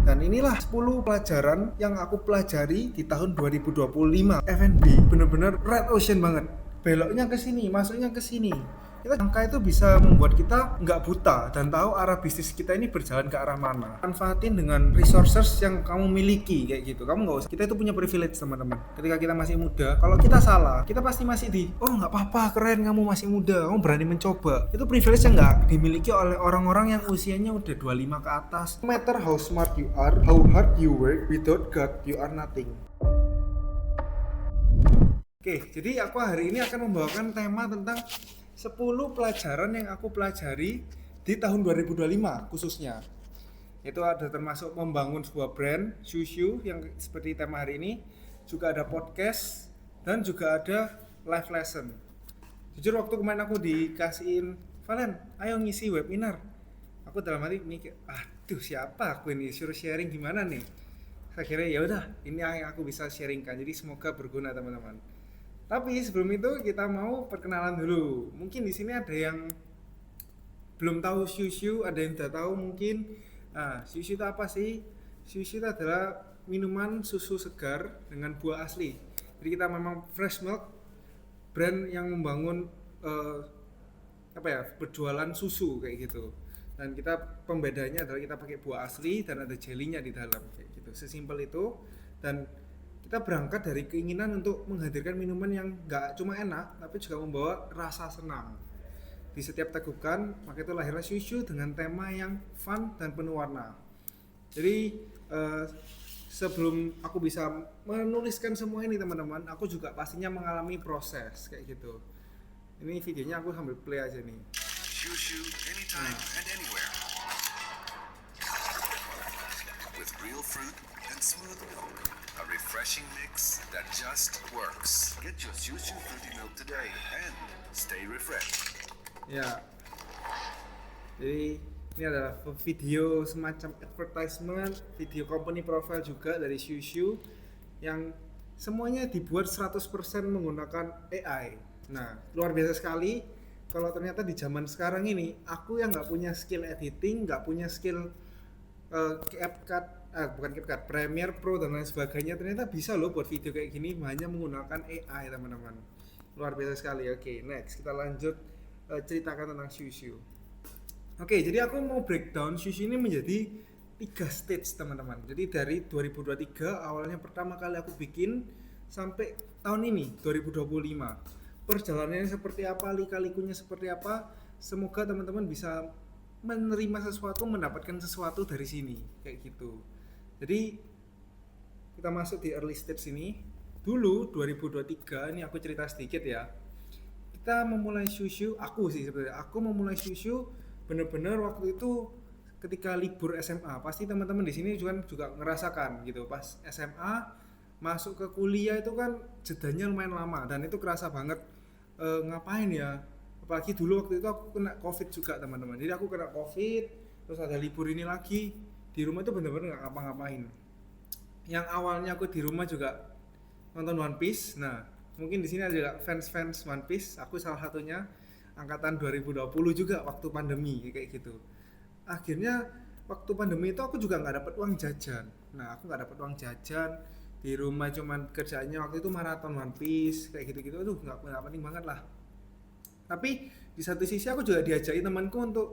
Dan inilah 10 pelajaran yang aku pelajari di tahun 2025. F&B bener-bener red ocean banget. Beloknya ke sini, masuknya ke sini. Angka itu bisa membuat kita nggak buta dan tahu arah bisnis kita ini berjalan ke arah mana. Manfaatin dengan resources yang kamu miliki kayak gitu. Kamu nggak usah. Kita itu punya privilege teman-teman. Ketika kita masih muda, kalau kita salah, kita pasti masih oh nggak apa-apa, keren kamu masih muda, kamu berani mencoba. Itu privilege yang nggak dimiliki oleh orang-orang yang usianya udah 25 ke atas. No matter how smart you are, how hard you work, without God you are nothing. Oke, jadi aku hari ini akan membawakan tema tentang 10 pelajaran yang aku pelajari di tahun 2025 khususnya. Itu ada termasuk membangun sebuah brand Shushu yang seperti tema hari ini, juga ada podcast dan juga ada live lesson. Jujur waktu kemarin aku dikasihin, Valen, ayo ngisi webinar. Aku dalam hati mikir, aduh siapa aku ini, suruh sharing gimana nih? Akhirnya ya udah, ini yang aku bisa sharingkan. Jadi semoga berguna teman-teman. Tapi sebelum itu kita mau perkenalan dulu. Mungkin di sini ada yang belum tahu Shushu, ada yang udah tahu mungkin. Nah, Shushu itu apa sih? Shushu itu adalah minuman susu segar dengan buah asli. Jadi kita memang fresh milk, brand yang membangun berjualan susu kayak gitu. Dan kita pembedanya adalah kita pakai buah asli dan ada jelinya di dalam kayak gitu. Sesimpel itu. Dan kita berangkat dari keinginan untuk menghadirkan minuman yang gak cuma enak tapi juga membawa rasa senang di setiap tegukan. Maka itu lahirlah Shushu dengan tema yang fun dan penuh warna. Jadi sebelum aku bisa menuliskan semua ini teman-teman, aku juga pastinya mengalami proses kayak gitu. Ini videonya aku sambil play aja nih. Shushu anytime and anywhere. With real fruit and smooth milk. A refreshing mix that just works. Get your Shushu fruity milk today and stay refreshed. Ya. Jadi ini adalah video semacam advertisement, video company profile juga dari Shushu yang semuanya dibuat 100% menggunakan AI. Nah, luar biasa sekali. Kalau ternyata di zaman sekarang ini, aku yang nggak punya skill editing, nggak punya skill bukan CapCut, Premiere Pro dan lain sebagainya, ternyata bisa loh buat video kayak gini hanya menggunakan AI teman-teman. Luar biasa sekali. Oke, next kita lanjut ceritakan tentang Shushu. Oke, jadi aku mau breakdown Shushu ini menjadi 3 stage teman-teman. Jadi dari 2023 awalnya pertama kali aku bikin sampai tahun ini 2025. Perjalanannya seperti apa, lika-likunya seperti apa, semoga teman-teman bisa menerima sesuatu, mendapatkan sesuatu dari sini kayak gitu. Jadi kita masuk di early stage ini. Dulu 2023 ini aku cerita sedikit ya. Kita memulai Shushu, aku memulai Shushu bener-bener waktu itu ketika libur SMA. Pasti teman-teman di sini juga ngerasakan gitu. Pas SMA masuk ke kuliah itu kan jedanya lumayan lama dan itu kerasa banget. Ngapain ya? Apalagi dulu waktu itu aku kena COVID juga teman-teman. Jadi aku kena COVID, terus ada libur ini lagi, di rumah itu benar-benar nggak ngapa-ngapain. Yang awalnya aku di rumah juga nonton One Piece. Nah, mungkin di sini ada juga fans One Piece. Aku salah satunya angkatan 2020 juga waktu pandemi kayak gitu. Akhirnya waktu pandemi itu aku juga nggak dapat uang jajan. Nah, aku nggak dapat uang jajan. Di rumah cuman kerjaannya waktu itu maraton One Piece kayak gitu-gitu. Aduh, nggak penting banget lah. Tapi di satu sisi aku juga diajakin temanku untuk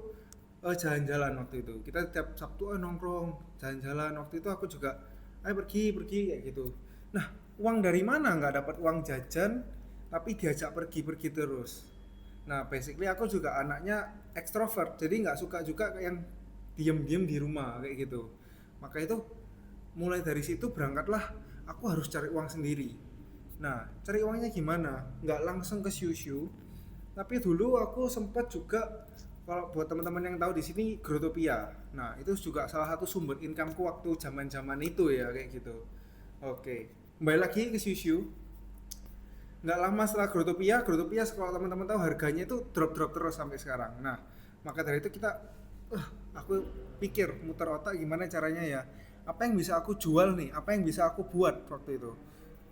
jalan-jalan waktu itu. Kita tiap Sabtu nongkrong, jalan-jalan. Waktu itu aku juga ayo pergi kayak gitu. Nah, uang dari mana? Nggak dapat uang jajan, tapi diajak pergi terus. Nah, basically aku juga anaknya ekstrovert, jadi nggak suka juga yang diem-diem di rumah kayak gitu. Maka itu mulai dari situ berangkatlah aku harus cari uang sendiri. Nah, cari uangnya gimana? Nggak langsung ke Shushu, tapi dulu aku sempat juga, kalau buat teman-teman yang tahu di sini, Growtopia. Nah, itu juga salah satu sumber incomeku waktu zaman-zaman itu ya kayak gitu. Oke, kembali lagi ke Shushu. Nggak lama setelah Growtopia kalau teman-teman tahu harganya itu drop terus sampai sekarang. Nah, maka dari itu aku pikir muter otak gimana caranya ya, apa yang bisa aku jual nih, apa yang bisa aku buat waktu itu.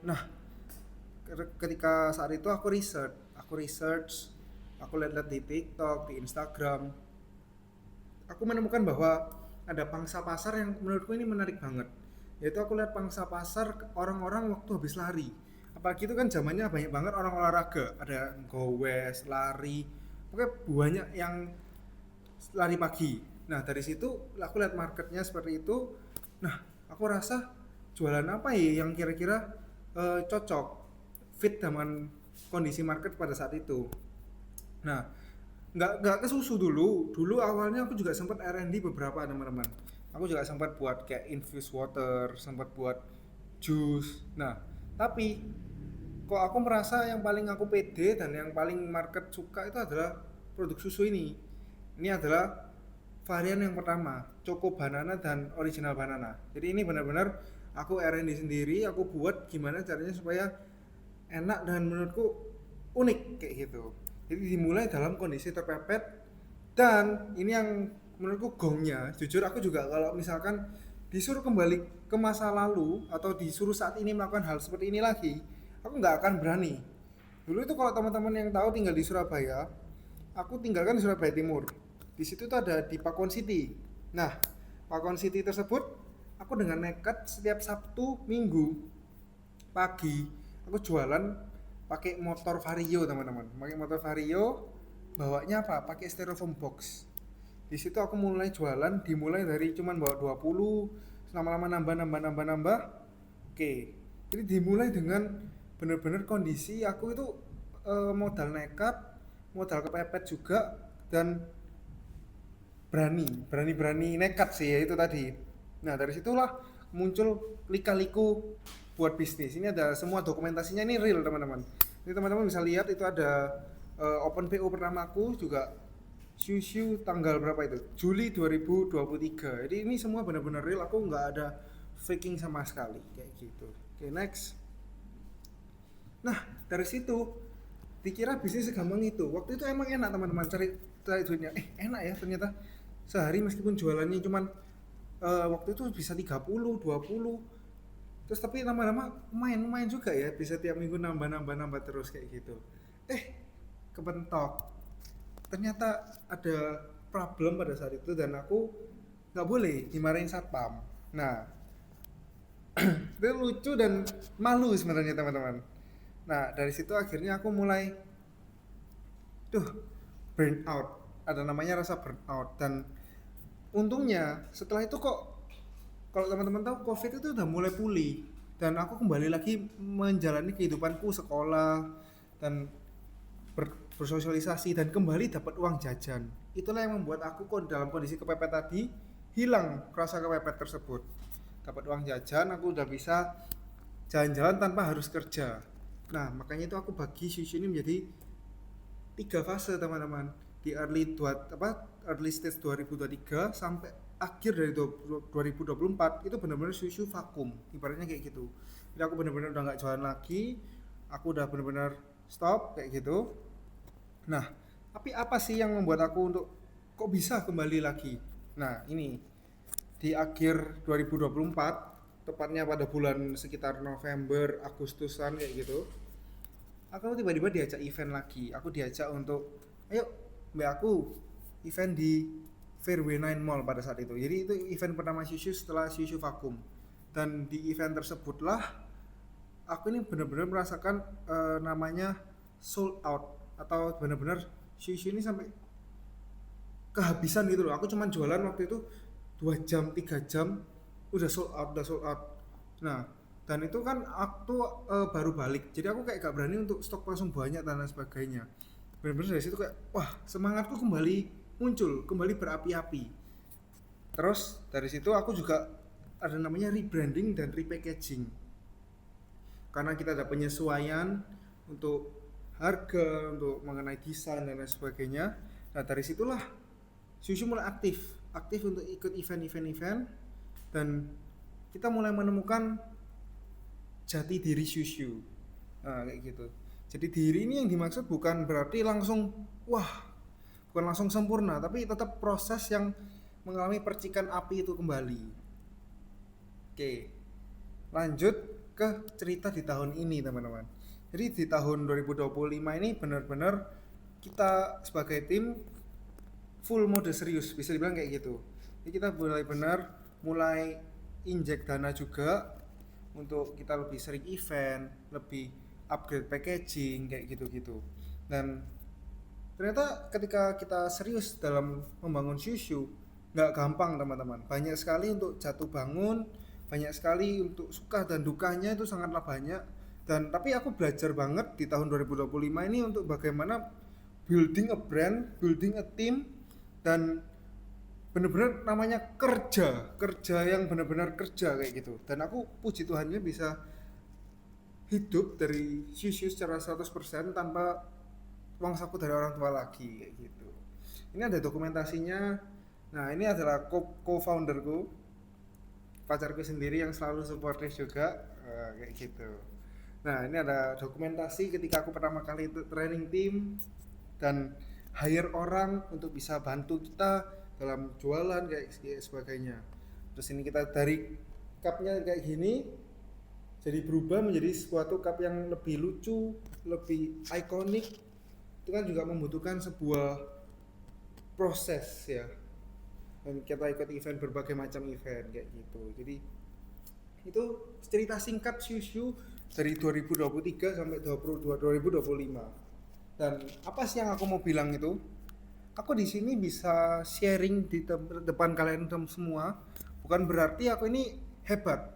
Nah, ketika saat itu aku research, aku lihat di TikTok, di Instagram, aku menemukan bahwa ada pangsa pasar yang menurutku ini menarik banget. Yaitu aku lihat pangsa pasar orang-orang waktu habis lari. Apalagi itu kan zamannya banyak banget orang olahraga, ada gowes, lari, pokoknya banyak yang lari pagi. Nah dari situ aku lihat marketnya seperti itu. Nah aku rasa jualan apa ya yang kira-kira cocok, fit dengan kondisi market pada saat itu. Nah nggak ke susu dulu. Dulu awalnya aku juga sempat R&D beberapa teman-teman. Aku juga sempat buat kayak infused water, sempat buat jus. Nah tapi kok aku merasa yang paling aku pede dan yang paling market suka itu adalah produk susu ini. Ini adalah varian yang pertama, Choco Banana dan Original Banana. Jadi ini benar-benar aku R&D sendiri, aku buat gimana caranya supaya enak dan menurutku unik kayak gitu. Jadi dimulai dalam kondisi terpepet, dan ini yang menurutku gongnya, jujur aku juga kalau misalkan disuruh kembali ke masa lalu atau disuruh saat ini melakukan hal seperti ini lagi, aku nggak akan berani. Dulu itu kalau teman-teman yang tahu tinggal di Surabaya, aku tinggalkan di Surabaya Timur. Di situ tuh ada di Pakuan City. Nah, Pakuan City tersebut aku dengan nekat setiap Sabtu Minggu pagi aku jualan pakai motor Vario teman-teman. Pakai motor Vario, bawanya apa? Pakai styrofoam box. Di situ aku mulai jualan, dimulai dari cuman bawa 20, lama-lama nambah. Oke. Jadi dimulai dengan benar-benar kondisi aku itu modal nekat, modal kepepet juga, dan berani nekat sih ya itu tadi. Nah dari situlah muncul lika-liku buat bisnis. Ini ada semua dokumentasinya, ini real teman-teman. Ini teman-teman bisa lihat itu ada open PO pertamaku juga Shushu tanggal berapa itu? Juli 2023. Jadi ini semua benar-benar real, aku nggak ada faking sama sekali kayak gitu. Oke, next. Nah dari situ dikira bisnis segampang itu. Waktu itu emang enak teman-teman, cari duitnya. Enak ya ternyata. Sehari meskipun jualannya cuman waktu itu bisa 30, 20. Terus tapi lama-lama lumayan juga ya, bisa tiap minggu nambah terus kayak gitu. Kebentok. Ternyata ada problem pada saat itu dan aku nggak boleh dimarahin satpam. Nah, itu lucu dan malu sebenarnya teman-teman. Nah, dari situ akhirnya aku mulai burn out. Ada namanya rasa burn out, dan untungnya setelah itu kok, kalau teman-teman tahu, COVID itu udah mulai pulih dan aku kembali lagi menjalani kehidupanku, sekolah dan bersosialisasi dan kembali dapat uang jajan. Itulah yang membuat aku kok dalam kondisi kepepet tadi hilang rasa kepepet tersebut. Dapat uang jajan, aku udah bisa jalan-jalan tanpa harus kerja. Nah makanya itu aku bagi Shushu ini menjadi 3 fase teman-teman. Di early stage 2023 sampai akhir dari 2024 itu benar-benar Shushu vakum, ibaratnya kayak gitu. Jadi aku benar-benar udah nggak jualan lagi, aku udah benar-benar stop kayak gitu. Nah tapi apa sih yang membuat aku untuk kok bisa kembali lagi? Nah ini di akhir 2024, tepatnya pada bulan sekitar November Agustusan kayak gitu, aku tiba-tiba diajak event lagi. Aku diajak untuk ayo mbak aku event di Fairway 9 Mall pada saat itu. Jadi itu event pertama Shushu setelah Shushu vakum. Dan di event tersebutlah aku ini benar-benar merasakan namanya sold out, atau benar-benar Shushu ini sampai kehabisan gitu loh. Aku cuman jualan waktu itu 2 jam, 3 jam udah sold out. Nah, dan itu kan aku baru balik. Jadi aku kayak gak berani untuk stok langsung banyak dan lain sebagainya. Benar-benar dari situ kayak wah, semangatku kembali muncul, kembali berapi-api. Terus dari situ aku juga ada namanya rebranding dan repackaging. Karena kita ada penyesuaian untuk harga, untuk mengenai desain dan lain sebagainya. Nah, dari situlah Shushu mulai aktif untuk ikut event, dan kita mulai menemukan jati diri Shushu. Nah, kayak gitu. Jadi diri ini yang dimaksud bukan berarti langsung bukan langsung sempurna, tapi tetap proses yang mengalami percikan api itu kembali. Oke, lanjut ke cerita di tahun ini teman-teman. Jadi di tahun 2025 ini benar-benar kita sebagai tim full mode serius, bisa dibilang kayak gitu. Jadi kita mulai injek dana juga untuk kita lebih sering event, lebih upgrade packaging kayak gitu-gitu. Dan ternyata ketika kita serius dalam membangun Shushu, nggak gampang teman-teman. Banyak sekali untuk jatuh bangun, banyak sekali untuk suka dan dukanya itu sangatlah banyak. Dan tapi aku belajar banget di tahun 2025 ini untuk bagaimana building a brand, building a team, dan bener-bener namanya kerja yang bener-bener kerja kayak gitu. Dan aku puji Tuhannya bisa hidup dari Shushu secara 100% tanpa uang saku dari orang tua lagi kayak gitu. Ini ada dokumentasinya. Nah, ini adalah co-founderku, pacarku sendiri yang selalu supportive juga, kayak gitu. Nah, ini ada dokumentasi ketika aku pertama kali itu training tim dan hire orang untuk bisa bantu kita dalam jualan kayak sebagainya. Terus ini kita dari cupnya kayak gini jadi berubah menjadi suatu cup yang lebih lucu, lebih ikonik. Itu kan juga membutuhkan sebuah proses ya. Dan kita ikut event, berbagai macam event kayak gitu. Jadi itu cerita singkat Shushu dari 2023 sampai 2025. Dan apa sih yang aku mau bilang itu? Aku di sini bisa sharing di depan kalian semua. Bukan berarti aku ini hebat,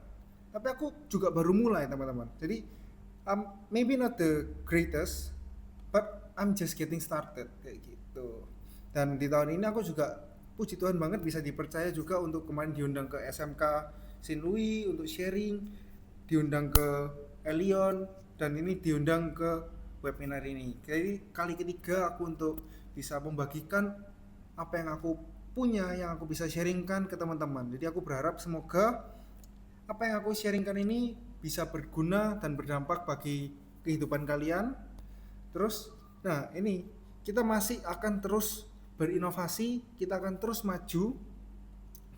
tapi aku juga baru mulai teman-teman. Jadi maybe not the greatest, but I'm just getting started kayak gitu. Dan di tahun ini aku juga puji Tuhan banget bisa dipercaya juga untuk kemarin diundang ke SMK Saint Louis untuk sharing, diundang ke Elion, dan ini diundang ke webinar ini. Jadi kali ketiga aku untuk bisa membagikan apa yang aku punya, yang aku bisa sharingkan ke teman-teman. Jadi aku berharap semoga apa yang aku sharingkan ini bisa berguna dan berdampak bagi kehidupan kalian. Terus, nah ini kita masih akan terus berinovasi, kita akan terus maju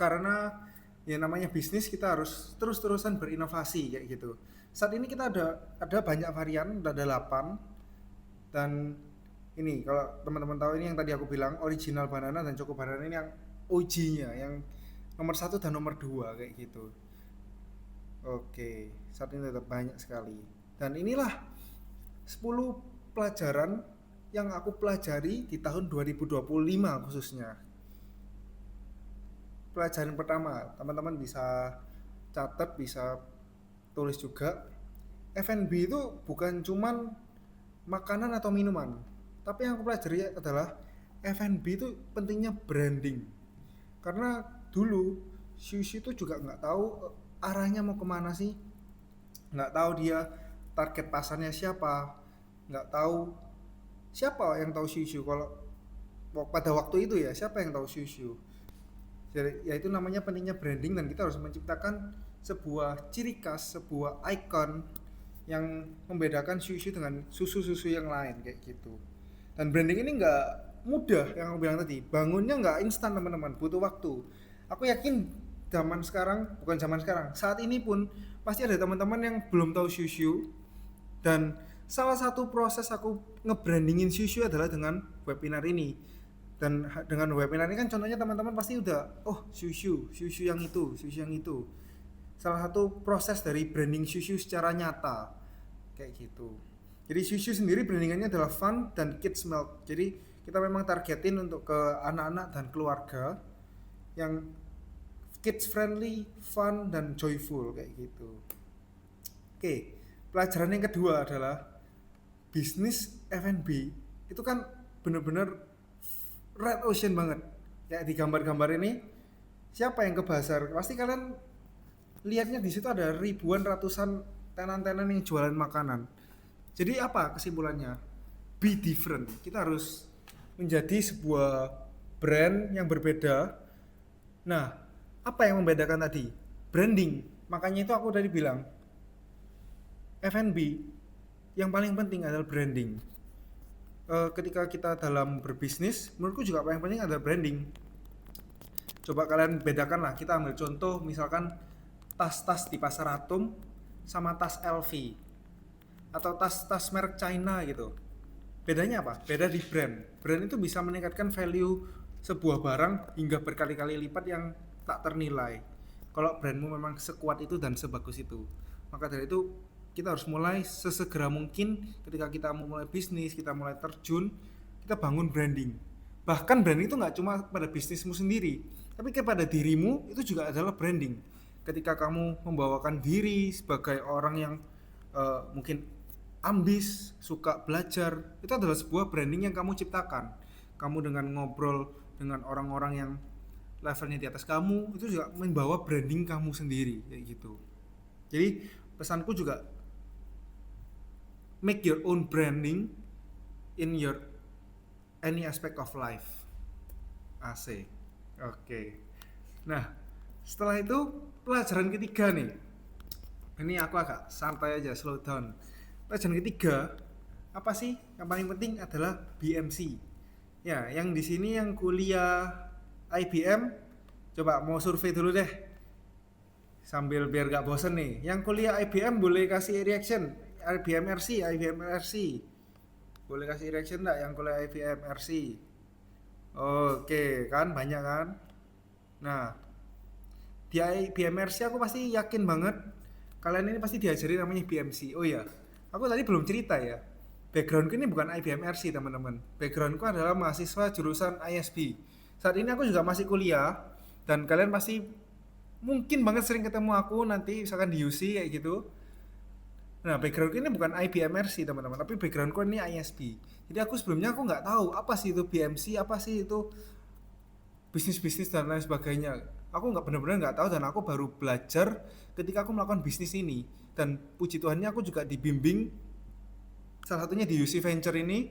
karena ya namanya bisnis kita harus terus-terusan berinovasi kayak gitu. Saat ini kita ada banyak varian, ada 8. Dan ini kalau teman-teman tahu ini yang tadi aku bilang original banana dan choco banana ini yang OG-nya, yang nomor 1 dan nomor 2 kayak gitu. Oke, saat ini tetap banyak sekali. Dan inilah 10 pelajaran yang aku pelajari di tahun 2025 khususnya. Pelajaran pertama, teman-teman bisa catat, bisa tulis juga. F&B itu bukan cuman makanan atau minuman, tapi yang aku pelajari adalah F&B itu pentingnya branding. Karena dulu Shushu itu juga nggak tahu arahnya mau kemana sih, nggak tahu dia target pasarnya siapa, nggak tahu siapa yang tahu Shushu. Kalau pada waktu itu ya, siapa yang tahu Shushu? Jadi ya itu namanya pentingnya branding, dan kita harus menciptakan sebuah ciri khas, sebuah ikon yang membedakan Shushu dengan susu-susu yang lain kayak gitu. Dan branding ini nggak mudah, yang aku bilang tadi, bangunnya nggak instan teman-teman, butuh waktu. Aku yakin saat ini pun pasti ada teman-teman yang belum tahu Shushu. Dan salah satu proses aku nge-brandingin Shushu adalah dengan webinar ini. Dan dengan webinar ini kan contohnya teman-teman pasti udah, oh Shushu yang itu, Shushu yang itu. Salah satu proses dari branding Shushu secara nyata kayak gitu. Jadi Shushu sendiri brandingannya adalah fun dan kids milk. Jadi kita memang targetin untuk ke anak-anak dan keluarga yang kids friendly, fun dan joyful kayak gitu. Oke, pelajaran yang kedua adalah bisnis F&B itu kan bener-bener red ocean banget. Kayak di gambar-gambar ini, siapa yang ke bazar? Pasti kalian lihatnya di situ ada ribuan, ratusan tenan-tenan yang jualan makanan. Jadi apa kesimpulannya? Be different. Kita harus menjadi sebuah brand yang berbeda. Nah, apa yang membedakan tadi? Branding. Makanya itu aku tadi bilang F&B yang paling penting adalah branding. Ketika kita dalam berbisnis, menurutku juga paling penting adalah branding. Coba kalian bedakan lah, kita ambil contoh misalkan tas-tas di pasar Atom sama tas LV atau tas-tas merek China gitu. Bedanya apa? Beda di brand. Brand itu bisa meningkatkan value sebuah barang hingga berkali-kali lipat yang tak ternilai. Kalau brandmu memang sekuat itu dan sebagus itu, maka dari itu kita harus mulai sesegera mungkin. Ketika kita mau mulai bisnis, kita mulai terjun, kita bangun branding. Bahkan branding itu nggak cuma pada bisnismu sendiri, tapi kepada dirimu itu juga adalah branding. Ketika kamu membawakan diri sebagai orang yang mungkin ambis, suka belajar, itu adalah sebuah branding yang kamu ciptakan. Kamu dengan ngobrol dengan orang-orang yang levelnya di atas kamu, itu juga membawa branding kamu sendiri kayak gitu. Jadi pesanku juga, make your own branding in your any aspect of life. Asik. Oke. Nah, setelah itu pelajaran ketiga nih. Ini aku agak santai aja, slow down. Pelajaran ketiga, apa sih? Yang paling penting adalah BMC. Ya, yang di sini yang kuliah IBM, coba mau survei dulu deh. Sambil biar gak bosen nih. Yang kuliah IBM boleh kasih reaction. IBM RC, IBM RC. Boleh kasih reaction enggak yang kuliah IBM RC? Oke, kan banyak kan? Nah, di IBM RC aku pasti yakin banget kalian ini pasti diajari namanya BMC. Oh ya, aku tadi belum cerita ya. Backgroundku ini bukan IBM RC teman-teman. Backgroundku adalah mahasiswa jurusan ISB. Saat ini aku juga masih kuliah dan kalian pasti mungkin banget sering ketemu aku nanti misalkan di UC kayak gitu. Nah, backgroundku ini bukan IBM RC teman-teman, tapi backgroundku ini ISB. Jadi aku sebelumnya aku nggak tahu apa sih itu BMC, apa sih itu bisnis-bisnis dan lain sebagainya. Aku nggak benar-benar nggak tahu dan aku baru belajar ketika aku melakukan bisnis ini. Dan puji Tuhannya aku juga dibimbing salah satunya di UC Venture ini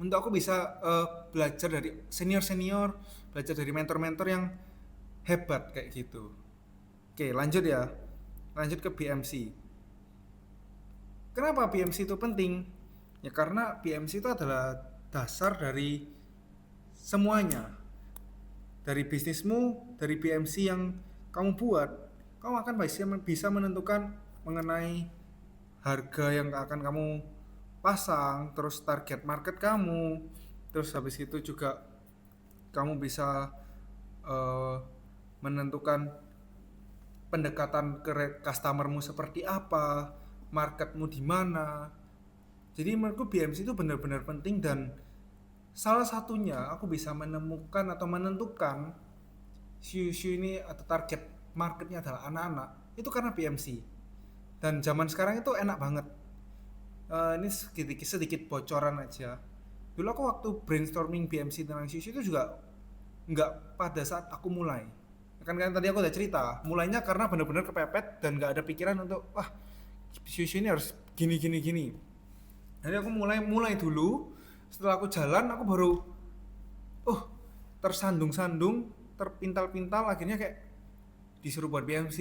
untuk aku bisa belajar dari senior-senior, belajar dari mentor-mentor yang hebat kayak gitu. Oke, lanjut ya. Lanjut ke BMC. Kenapa BMC itu penting? Ya karena BMC itu adalah dasar dari semuanya. Dari bisnismu, dari BMC yang kamu buat, kamu akan bisa menentukan mengenai harga yang akan kamu pasang, terus target market kamu, terus habis itu juga kamu bisa menentukan pendekatan ke customermu seperti apa, marketmu di mana. Jadi menurutku BMC itu benar-benar penting dan salah satunya aku bisa menemukan atau menentukan Shushu ini atau target marketnya adalah anak-anak itu karena BMC. Dan zaman sekarang itu enak banget. Ini sedikit bocoran aja. Dulu aku waktu brainstorming BMC tentang Shushu itu juga nggak pada saat aku mulai. Kan tadi aku udah cerita, mulainya karena benar-benar kepepet dan nggak ada pikiran untuk wah Shushu ini harus gini. Jadi aku mulai dulu. Setelah aku jalan, aku baru tersandung-sandung, terpintal-pintal, akhirnya kayak disuruh buat BMC,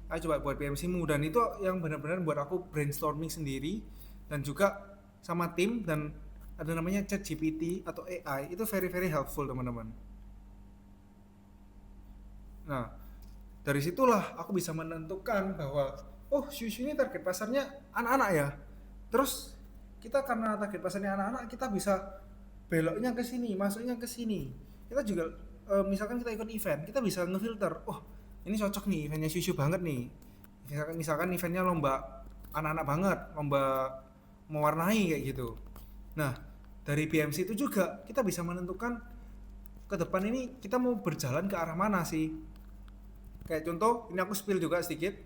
ayo coba buat BMC-mu. Dan itu yang benar-benar buat aku brainstorming sendiri dan juga sama tim. Dan ada namanya ChatGPT atau AI, itu very very helpful teman-teman. Nah, dari situlah aku bisa menentukan bahwa Shushu ini target pasarnya anak-anak ya. Terus kita karena target pasarnya anak-anak, kita bisa beloknya ke sini, masuknya ke sini. Kita juga misalkan kita ikut event, kita bisa ngefilter. Ini cocok nih, eventnya Shushu banget nih. Misalkan eventnya lomba anak-anak banget, lomba mewarnai kayak gitu. Nah, dari BMC itu juga kita bisa menentukan ke depan ini kita mau berjalan ke arah mana sih. Kayak contoh, ini aku spill juga sedikit.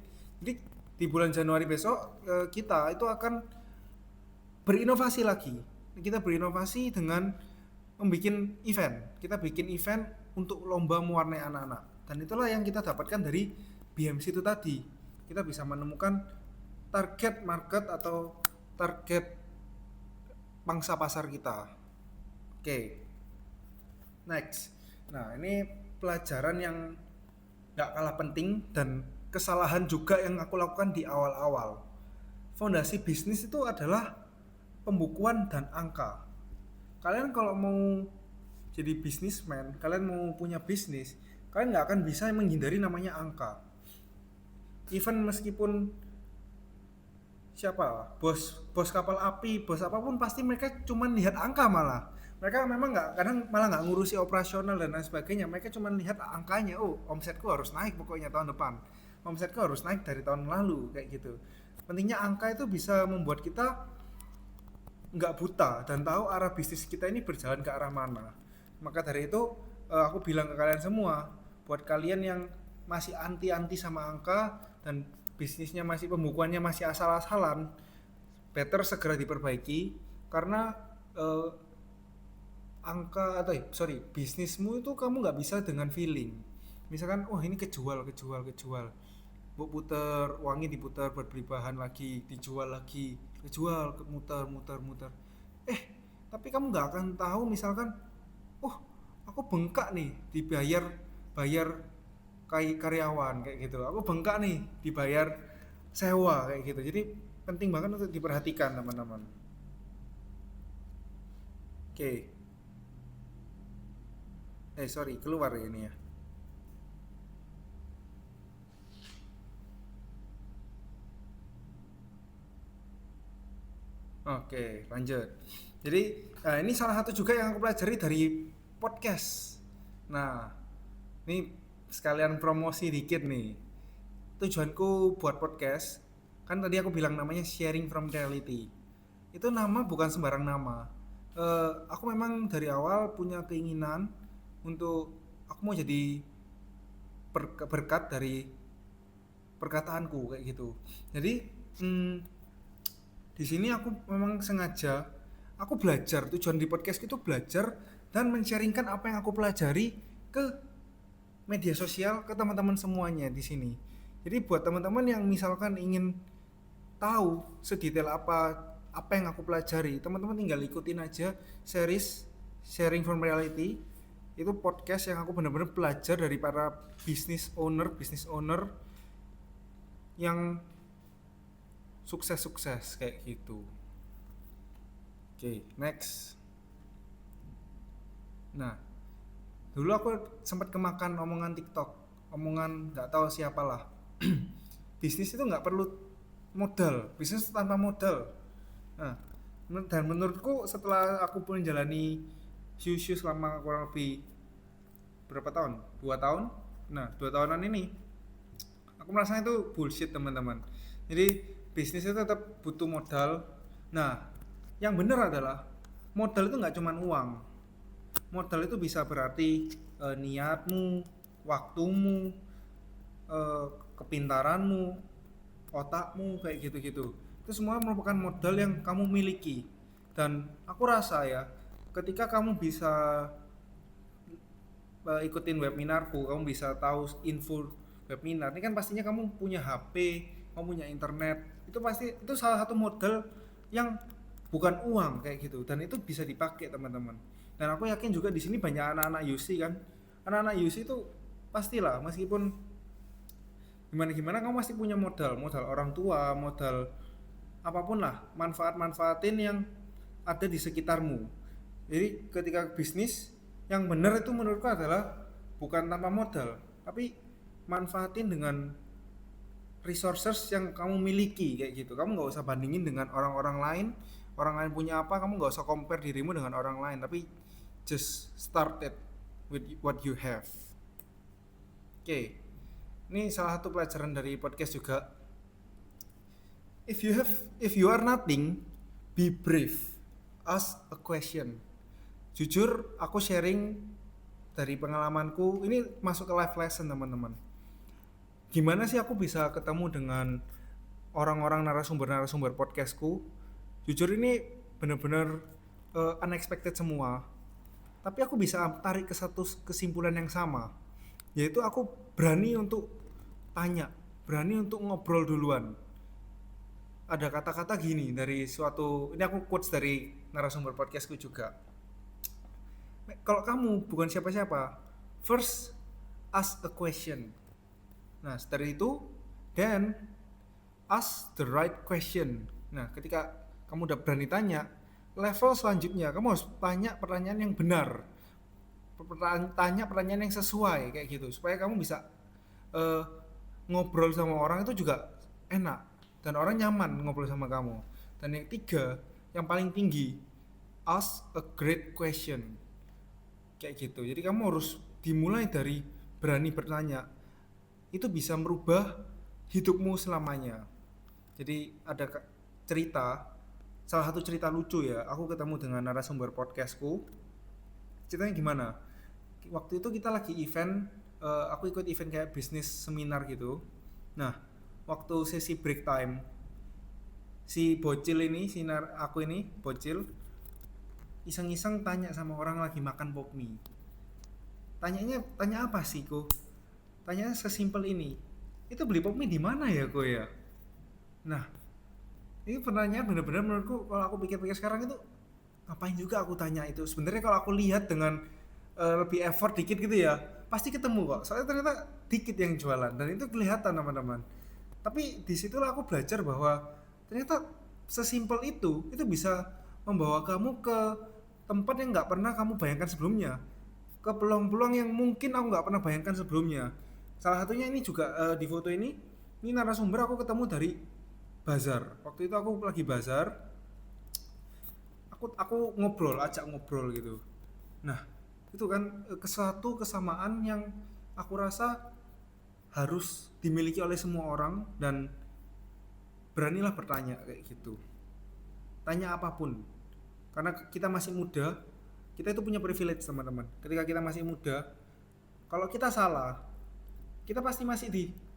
Jadi di bulan Januari besok kita itu akan berinovasi lagi. Kita berinovasi dengan membuat event. Kita bikin event untuk lomba mewarnai anak-anak. Dan itulah yang kita dapatkan dari BMC itu tadi. Kita bisa menemukan target market atau target pangsa pasar kita. Oke. Next. Nah, ini pelajaran yang gak kalah penting dan kesalahan juga yang aku lakukan di awal-awal. Fondasi bisnis itu adalah pembukuan dan angka. Kalian kalau mau jadi bisnismen, kalian mau punya bisnis, kalian gak akan bisa menghindari namanya angka. Even meskipun siapa, bos kapal api, bos apapun, pasti mereka cuma lihat angka malah. Mereka memang nggak, kadang malah nggak ngurusi operasional dan lain sebagainya. Mereka cuma lihat angkanya, oh omsetku harus naik pokoknya tahun depan, omsetku harus naik dari tahun lalu kayak gitu. Pentingnya angka itu bisa membuat kita nggak buta dan tahu arah bisnis kita ini berjalan ke arah mana. Maka dari itu aku bilang ke kalian semua, buat kalian yang masih anti-anti sama angka dan bisnisnya masih, pembukuannya masih asal-asalan, better segera diperbaiki karena angka atau bisnismu itu kamu nggak bisa dengan feeling. Misalkan ini kejual, bu puter uangnya, diputar buat beli bahan lagi, dijual lagi, kejual, muter tapi kamu nggak akan tahu misalkan aku bengkak nih bayar kayak karyawan kayak gitu, aku bengkak nih dibayar sewa kayak gitu. Jadi penting banget untuk diperhatikan teman-teman. Oke. Sorry, keluar ya ini ya. Oke, lanjut. Jadi ini salah satu juga yang aku pelajari dari podcast. Nah, ini sekalian promosi dikit nih. Tujuanku buat podcast, kan tadi aku bilang namanya Sharing from Reality. Itu nama bukan sembarang nama. Aku memang dari awal punya keinginan untuk aku mau jadi berkat dari perkataanku kayak gitu. Jadi di sini aku memang sengaja aku belajar, tujuan di podcast itu belajar dan men-sharingkan apa yang aku pelajari ke media sosial, ke teman-teman semuanya di sini. Jadi buat teman-teman yang misalkan ingin tahu sedetail apa yang aku pelajari, teman-teman tinggal ikutin aja series Sharing from Reality. Itu podcast yang aku benar-benar belajar dari para business owner yang sukses kayak gitu. Oke, next. Nah, dulu aku sempat kemakan omongan TikTok, omongan nggak tahu siapalah. Bisnis itu nggak perlu modal, bisnis tanpa modal. Nah, dan menurutku setelah aku pun menjalani Shushu selama kurang lebih berapa tahun? 2 tahun. Nah, 2 tahunan ini aku merasa itu bullshit teman-teman. Jadi bisnis itu tetap butuh modal. Nah, yang benar adalah modal itu nggak cuma uang. Modal itu bisa berarti niatmu, waktumu, kepintaranmu, otakmu kayak gitu-gitu. Itu semua merupakan modal yang kamu miliki. Dan aku rasa ya, ketika kamu bisa ikutin webinarku, kamu bisa tahu info webinar. Ini kan pastinya kamu punya HP, kamu punya internet. Itu pasti itu salah satu modal yang bukan uang kayak gitu, dan itu bisa dipakai teman-teman. Dan aku yakin juga di sini banyak anak-anak UC kan. Anak-anak UC itu pastilah meskipun gimana kamu pasti punya modal orang tua, modal apapun lah, manfaat-manfaatin yang ada di sekitarmu. Jadi ketika bisnis yang benar itu menurutku adalah bukan tanpa modal, tapi manfaatin dengan resources yang kamu miliki kayak gitu. Kamu nggak usah bandingin dengan orang lain punya apa, kamu nggak usah compare dirimu dengan orang lain, tapi just start it with what you have. Oke. Ini salah satu pelajaran dari podcast juga. If you are nothing, be brave. Ask a question. Jujur, aku sharing dari pengalamanku. Ini masuk ke life lesson teman-teman. Gimana sih aku bisa ketemu dengan orang-orang narasumber podcastku? Jujur ini benar-benar unexpected semua. Tapi aku bisa tarik ke satu kesimpulan yang sama, yaitu aku berani untuk tanya, berani untuk ngobrol duluan. Ada kata-kata gini dari ini aku quotes dari narasumber podcastku juga. Kalau kamu bukan siapa-siapa, first ask a question. Nah, setelah itu then ask the right question. Nah, ketika kamu udah berani tanya, level selanjutnya kamu harus tanya pertanyaan yang benar, tanya pertanyaan yang sesuai kayak gitu, supaya kamu bisa ngobrol sama orang itu juga enak dan orang nyaman ngobrol sama kamu. Dan yang ketiga, yang paling tinggi, ask a great question. Kayak gitu. Jadi kamu harus dimulai dari berani bertanya. Itu bisa merubah hidupmu selamanya. Jadi ada cerita, salah satu cerita lucu ya. Aku ketemu dengan narasumber podcastku. Ceritanya gimana? Waktu itu kita lagi event, aku ikut event kayak bisnis seminar gitu. Nah, waktu sesi break time, si bocil ini, aku ini bocil iseng-iseng tanya sama orang lagi makan pop mie. Tanya apa sih kok? Tanya sesimpel ini. Itu beli pop mie di mana ya kok ya? Nah, ini pertanyaan benar-benar menurutku kalau aku pikir-pikir sekarang itu ngapain juga aku tanya itu. Sebenarnya kalau aku lihat dengan lebih effort dikit gitu ya, pasti ketemu kok. Soalnya ternyata dikit yang jualan dan itu kelihatan teman-teman. Tapi disitulah aku belajar bahwa ternyata sesimpel itu bisa membawa kamu ke tempat yang nggak pernah kamu bayangkan sebelumnya, ke peluang-peluang yang mungkin aku nggak pernah bayangkan sebelumnya. Salah satunya ini juga di foto ini narasumber aku ketemu dari bazar. Waktu itu aku lagi bazar, aku ajak ngobrol gitu. Nah, itu kan suatu kesamaan yang aku rasa harus dimiliki oleh semua orang dan beranilah bertanya kayak gitu. Tanya apapun. Karena kita masih muda, kita itu punya privilege teman-teman. Ketika kita masih muda, kalau kita salah, kita pasti masih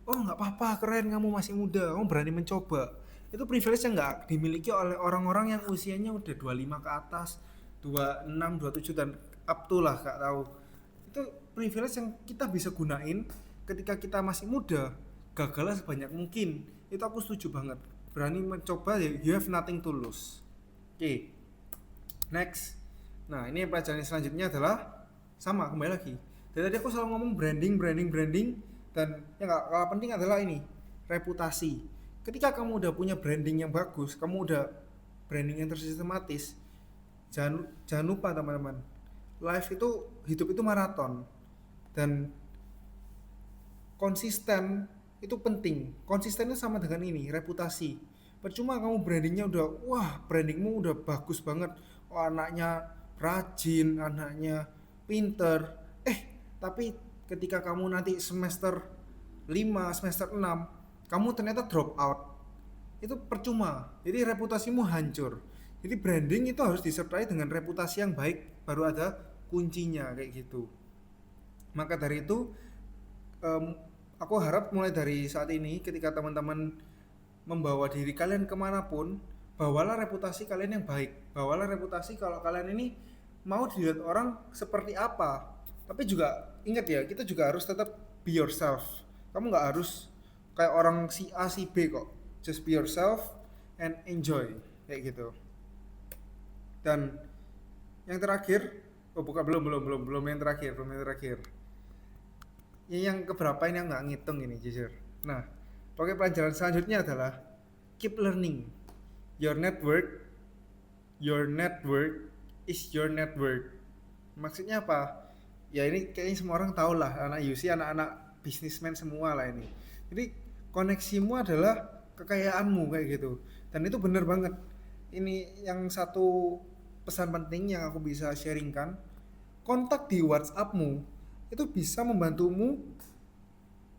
oh nggak apa-apa, keren kamu masih muda, kamu berani mencoba. Itu privilege yang nggak dimiliki oleh orang-orang yang usianya udah 25 ke atas, 26, 27 dan up to lah, gak tahu. Itu privilege yang kita bisa gunain ketika kita masih muda. Gagalnya sebanyak mungkin. Itu aku setuju banget. Berani mencoba, you have nothing to lose. Oke. Next. Nah, ini pelajaran selanjutnya adalah sama, kembali lagi. Dari tadi aku selalu ngomong branding dan yang gak kalah penting adalah ini, reputasi. Ketika kamu udah punya branding yang bagus, kamu udah branding yang tersistematis, jangan lupa teman-teman, hidup itu maraton dan konsisten itu penting. Konsisten itu sama dengan ini, reputasi. Percuma kamu brandingnya brandingmu udah bagus banget, anaknya rajin, anaknya pinter, tapi ketika kamu nanti semester 5, semester 6 kamu ternyata drop out, itu percuma. Jadi reputasimu hancur. Jadi branding itu harus disertai dengan reputasi yang baik, baru ada kuncinya kayak gitu. Maka dari itu aku harap mulai dari saat ini ketika teman-teman membawa diri kalian kemanapun, bawalah reputasi kalian yang baik. Bawalah reputasi kalau kalian ini mau dilihat orang seperti apa. Tapi juga ingat ya, kita juga harus tetap be yourself. Kamu nggak harus kayak orang si A si B kok. Just be yourself and enjoy kayak gitu. Dan yang terakhir, belum yang terakhir. Yang keberapa ini yang nggak ngitung ini jujur. Nah, pokoknya pelajaran selanjutnya adalah keep learning. Your network is your net worth. Maksudnya apa? Ya ini kayaknya semua orang tahu lah, anak UC, anak-anak bisnismen semua lah ini. Jadi koneksimu adalah kekayaanmu kayak gitu. Dan itu bener banget. Ini yang satu pesan penting yang aku bisa sharingkan. Kontak di WhatsAppmu itu bisa membantumu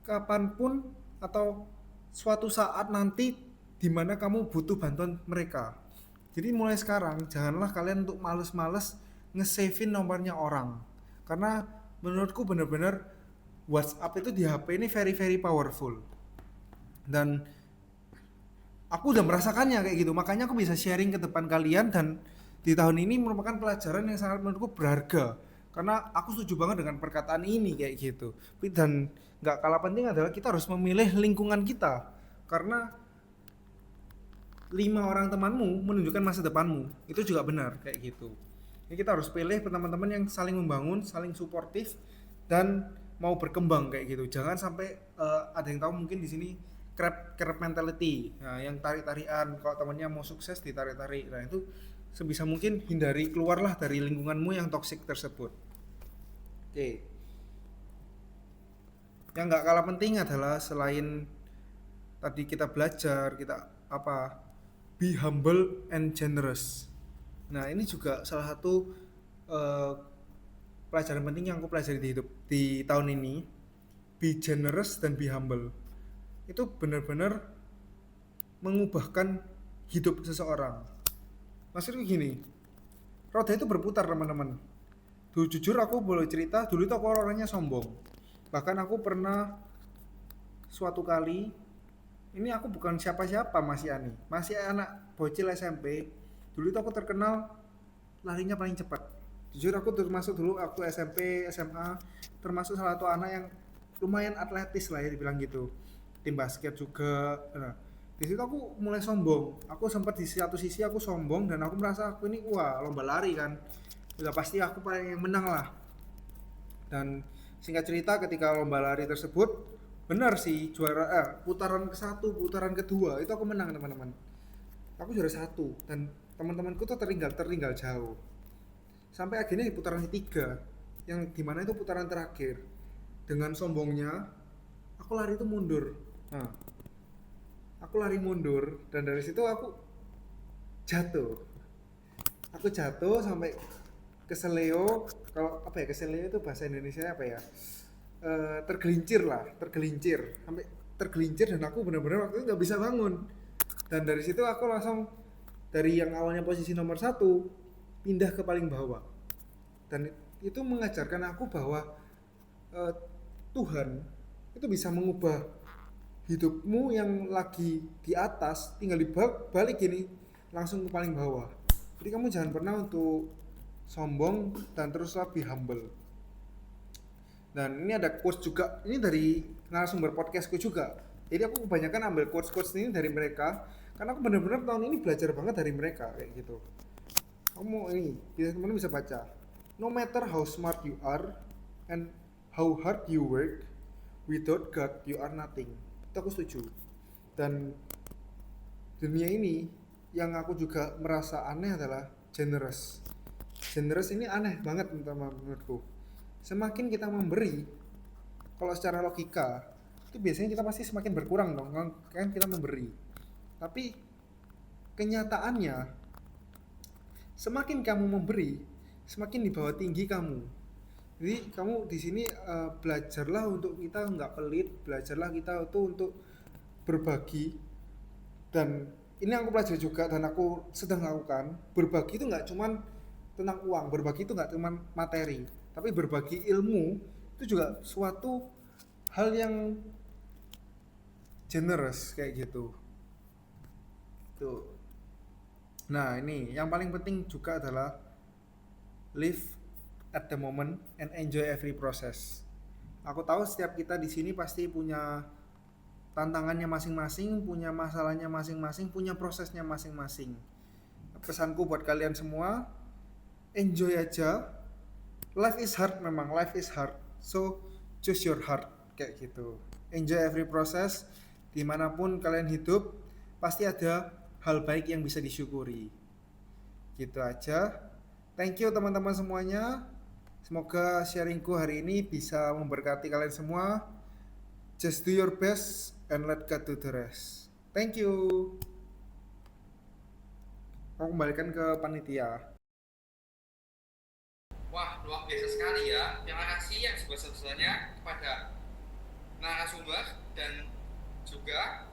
kapanpun atau suatu saat nanti dimana kamu butuh bantuan mereka. Jadi mulai sekarang janganlah kalian untuk males-males nge-save-in nomornya orang, karena menurutku benar-benar WhatsApp itu di HP ini very very powerful dan aku udah merasakannya kayak gitu. Makanya aku bisa sharing ke depan kalian dan di tahun ini merupakan pelajaran yang sangat menurutku berharga, karena aku setuju banget dengan perkataan ini kayak gitu. Dan nggak kalah penting adalah kita harus memilih lingkungan kita, karena 5 orang temanmu menunjukkan masa depanmu. Itu juga benar kayak gitu. Jadi kita harus pilih teman-teman yang saling membangun, saling suportif dan mau berkembang kayak gitu. Jangan sampai ada yang tahu mungkin di sini crab mentality. Nah, yang tarik-tarikan, kalau temannya mau sukses ditarik-tarik. Nah, itu sebisa mungkin keluarlah dari lingkunganmu yang toksik tersebut. Oke. Yang nggak kalah penting adalah selain tadi kita belajar, be humble and generous. Nah, ini juga salah satu eh, pelajaran penting yang aku pelajari di hidup di tahun ini. Be generous dan be humble. Itu benar-benar mengubahkan hidup seseorang. Maksudku gini, roda itu berputar teman-teman. Dulu jujur aku boleh cerita, dulu itu aku orangnya sombong. Bahkan aku pernah suatu kali, ini aku bukan siapa-siapa masih Ani, masih anak bocil SMP. Dulu itu aku terkenal larinya paling cepat. Jujur aku termasuk dulu waktu SMP, SMA, termasuk salah satu anak yang lumayan atletis lah ya dibilang gitu. Tim basket juga. Nah, di situ aku mulai sombong. Aku sempat di satu sisi aku sombong dan aku merasa aku ini wah lomba lari kan. Udah pasti aku paling yang menang lah. Dan singkat cerita ketika lomba lari tersebut benar sih juara putaran ke satu, putaran kedua itu aku menang teman-teman. Aku juara satu dan teman-temanku tuh tertinggal jauh. Sampai akhirnya di putaran ketiga yang dimana itu putaran terakhir dengan sombongnya aku lari itu mundur. Nah, aku lari mundur dan dari situ jatuh. Aku jatuh sampai keseleo. Kalau apa ya keseleo itu bahasa Indonesia apa ya? Tergelincir sampai tergelincir dan aku benar-benar waktu itu nggak bisa bangun. Dan dari situ aku langsung dari yang awalnya posisi nomor satu pindah ke paling bawah. Dan itu mengajarkan aku bahwa eh, Tuhan itu bisa mengubah hidupmu yang lagi di atas tinggal dibalik gini langsung ke paling bawah. Jadi kamu jangan pernah untuk sombong dan terus lebih humble. Dan ini ada quotes juga, ini dari narasumber podcastku juga. Jadi aku kebanyakan ambil quotes-quotes ini dari mereka karena aku benar-benar tahun ini belajar banget dari mereka kayak gitu. Kamu ini teman-teman bisa baca. No matter how smart you are and how hard you work, without God you are nothing. Itu aku setuju. Dan dunia ini yang aku juga merasa aneh adalah generous. Generous ini aneh banget teman-teman menurutku. Semakin kita memberi, kalau secara logika itu biasanya kita pasti semakin berkurang dong kan kita memberi. Tapi kenyataannya semakin kamu memberi, semakin di bawah tinggi kamu. Jadi kamu di sini belajarlah untuk kita nggak pelit, belajarlah kita itu untuk berbagi. Dan ini aku pelajari juga dan aku sedang lakukan. Berbagi itu nggak cuman tentang uang, berbagi itu nggak cuman materi, tapi berbagi ilmu itu juga suatu hal yang generous kayak gitu. Tuh. Nah, ini yang paling penting juga adalah live at the moment and enjoy every process. Aku tahu setiap kita di sini pasti punya tantangannya masing-masing, punya masalahnya masing-masing, punya prosesnya masing-masing. Pesanku buat kalian semua, enjoy aja. Life is hard memang, life is hard. So, choose your heart kayak gitu. Enjoy every process, dimanapun kalian hidup, pasti ada hal baik yang bisa disyukuri. Gitu aja. Thank you teman-teman semuanya. Semoga sharingku hari ini bisa memberkati kalian semua. Just do your best and let God do the rest. Thank you. Aku kembalikan ke panitia. Wah, luar biasa sekali ya. Terima kasih yang sebesar-besarnya kepada narasumber dan juga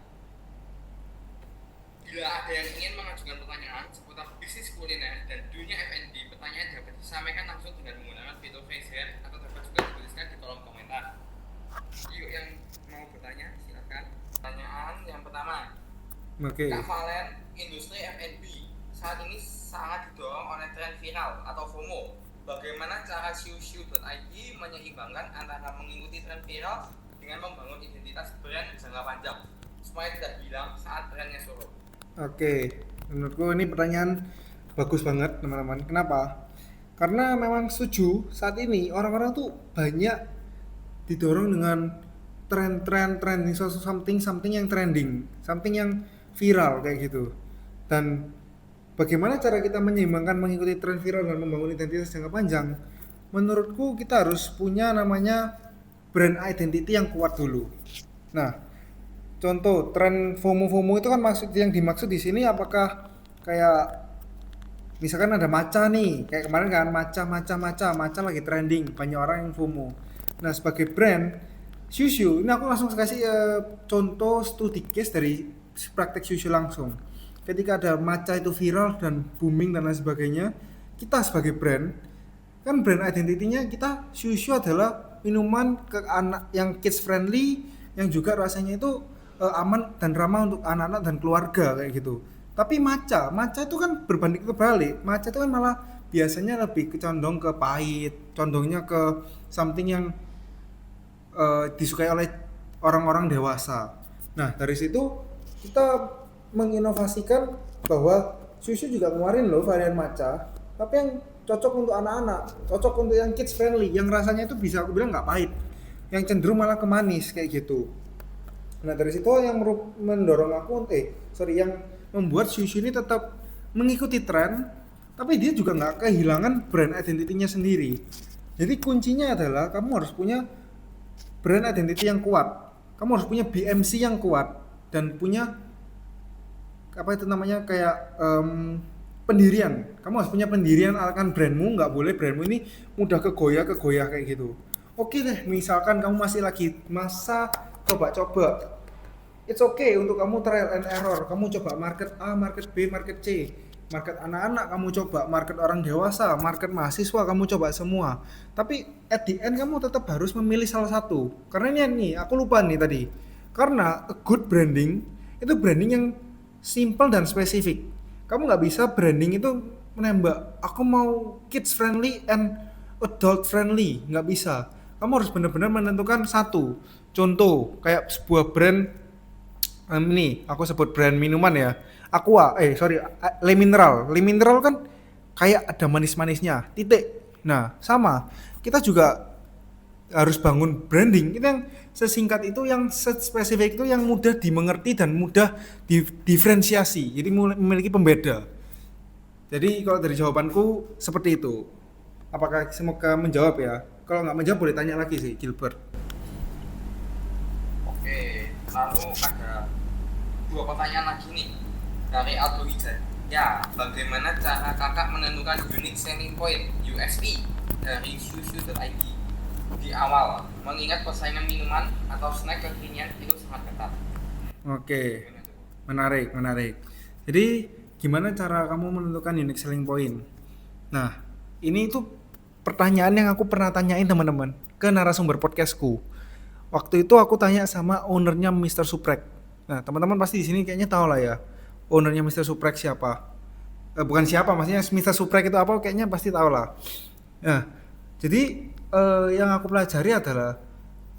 bila ada yang ingin mengajukan pertanyaan seputar bisnis kuliner dan dunia F&B, pertanyaan dapat disampaikan langsung dengan menggunakan fitur raise hand atau dapat juga dituliskan di kolom komentar. Yuk yang mau bertanya silakan. Pertanyaan yang pertama. Oke. Kak Valen, industri F&B saat ini sangat didorong oleh tren viral atau FOMO. Bagaimana cara siusiu.id menyeimbangkan antara mengikuti tren viral dengan membangun identitas brand jangka panjang supaya tidak hilang saat trennya surut? Oke, menurutku ini pertanyaan bagus banget teman-teman. Kenapa? Karena memang setuju saat ini orang-orang tuh banyak didorong dengan tren something yang trending, something yang viral kayak gitu. Dan bagaimana cara kita menyeimbangkan mengikuti tren viral dan membangun identitas jangka panjang? Menurutku kita harus punya namanya brand identity yang kuat dulu. Nah, contoh tren FOMO itu kan yang dimaksud di sini apakah kayak misalkan ada matcha nih, kayak kemarin kan matcha lagi trending, banyak orang yang FOMO. Nah, sebagai brand Shushu, ini aku langsung kasih contoh studi case dari praktek Shushu langsung. Ketika ada matcha itu viral dan booming dan lain sebagainya, kita sebagai brand, kan brand identity-nya kita Shushu adalah minuman ke anak yang kids friendly, yang juga rasanya itu aman dan ramah untuk anak-anak dan keluarga kayak gitu. Tapi matcha itu kan berbanding kebalik. Matcha itu kan malah biasanya lebih condong ke pahit, condongnya ke something yang disukai oleh orang-orang dewasa. Nah, dari situ kita menginovasikan bahwa susu juga ngeluarin loh varian matcha, tapi yang cocok untuk anak-anak, cocok untuk yang kids friendly, yang rasanya itu bisa aku bilang nggak pahit, yang cenderung malah ke manis kayak gitu. Nah, dari situ yang mendorong aku yang membuat susu ini tetap mengikuti tren, tapi dia juga nggak kehilangan brand identity-nya sendiri. Jadi kuncinya adalah kamu harus punya brand identity yang kuat, kamu harus punya BMC yang kuat dan punya apa itu namanya kayak pendirian. Kamu harus punya pendirian akan brandmu, nggak boleh brandmu ini mudah kegoyah kayak gitu. Oke deh, misalkan kamu masih lagi masa coba-coba, it's okay untuk kamu trial and error. Kamu coba market A, market B, market C, market anak-anak kamu coba, market orang dewasa, market mahasiswa kamu coba semua. Tapi at the end kamu tetap harus memilih salah satu. Karena ini aku lupa nih tadi. Karena a good branding itu branding yang simple dan spesifik. Kamu nggak bisa branding itu menembak. Aku mau kids friendly and adult friendly, nggak bisa. Kamu harus benar-benar menentukan satu. Contoh kayak sebuah brand ini aku sebut brand minuman ya. Le Mineral. Le Mineral kan kayak ada manis-manisnya, titik. Nah, sama. Kita juga harus bangun branding. Itu yang sesingkat itu, yang spesifik itu, yang mudah dimengerti dan mudah diferensiasi. Jadi memiliki pembeda. Jadi kalau dari jawabanku seperti itu. Apakah semoga menjawab ya? Kalau nggak menjawab boleh tanya lagi sih, Gilbert. Oke, lalu ada 2 pertanyaan lagi nih dari Aldo Wijaya. Ya, bagaimana cara kakak menentukan unique selling point (USP) dari susu.id di awal, mengingat persaingan minuman atau snack kekinian itu sangat ketat? Oke, menarik. Jadi gimana cara kamu menentukan unique selling point? Nah, ini itu pertanyaan yang aku pernah tanyain teman-teman ke narasumber podcastku. Waktu itu aku tanya sama ownernya Mr. Suprek. Nah, teman-teman pasti di sini kayaknya tahu lah ya, ownernya Mr. Suprek siapa. Bukan siapa, maksudnya Mr. Suprek itu apa, kayaknya pasti tahu lah. Nah, jadi yang aku pelajari adalah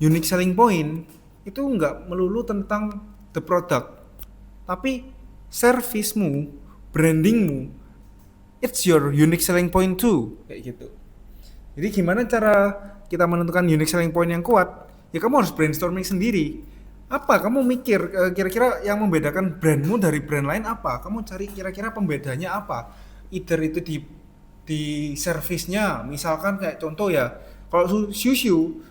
unique selling point itu nggak melulu tentang the product, tapi servicemu, brandingmu, it's your unique selling point too, kayak gitu. Jadi gimana cara kita menentukan unique selling point yang kuat? Ya kamu harus brainstorming sendiri. Apa kamu mikir kira-kira yang membedakan brandmu dari brand lain apa? Kamu cari kira-kira pembedanya apa? Either itu di servisnya, misalkan kayak contoh ya, kalau susu